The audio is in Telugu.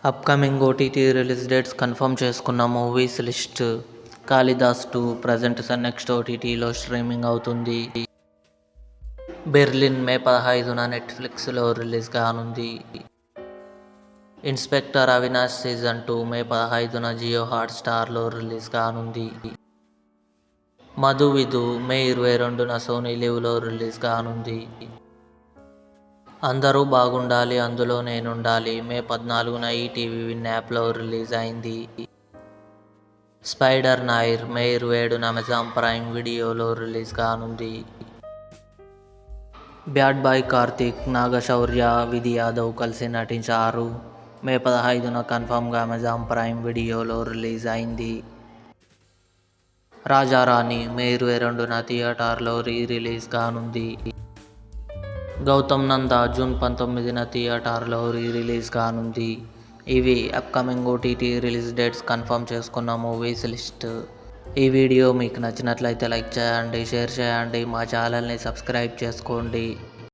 Upcoming OTT release dates confirm చేసుకున్న movies list. 'Kalidas 2' present next ఓటీటీలో స్ట్రీమింగ్ అవుతుంది. 'బెర్లిన్' మే 15న నెట్ఫ్లిక్స్లో రిలీజ్ కానుంది. 'ఇన్స్పెక్టర్ అవినాష్ సీజన్ 2' మే 15న జియో హాట్స్టార్లో రిలీజ్ కానుంది. 'మధువిధు' మే 22న సోనీ లివ్లో రిలీజ్ కానుంది. 'అందరూ బాగుండాలి అందులో నేనుండాలి' మే 14న ఈటీవీ విన్ యాప్లో రిలీజ్ అయింది. 'స్పైడర్ నైర్' మే 27న అమెజాన్ ప్రైమ్ వీడియోలో రిలీజ్ కానుంది. 'బ్యాడ్ బాయ్ కార్తీక్' నాగశౌర్య, విధి యాదవ్ కలిసి నటించారు. మే 15న కన్ఫర్మ్గా అమెజాన్ ప్రైమ్ వీడియోలో రిలీజ్ అయింది. 'రాజారాణి' మే 22న థియేటర్లో రిలీజ్ కానుంది. 'గౌతమ్ నందా' జూన్ 19న థియేటర్లో రిలీజ్ కానుంది. ఇవి upcoming OTT release dates confirm చేసుకున్న మూవీస్ లిస్ట్. ఈ వీడియో మీకు నచ్చినట్లయితే లైక్ చేయండి, షేర్ చేయండి, మా ఛానల్ని సబ్స్క్రైబ్ చేసుకోండి.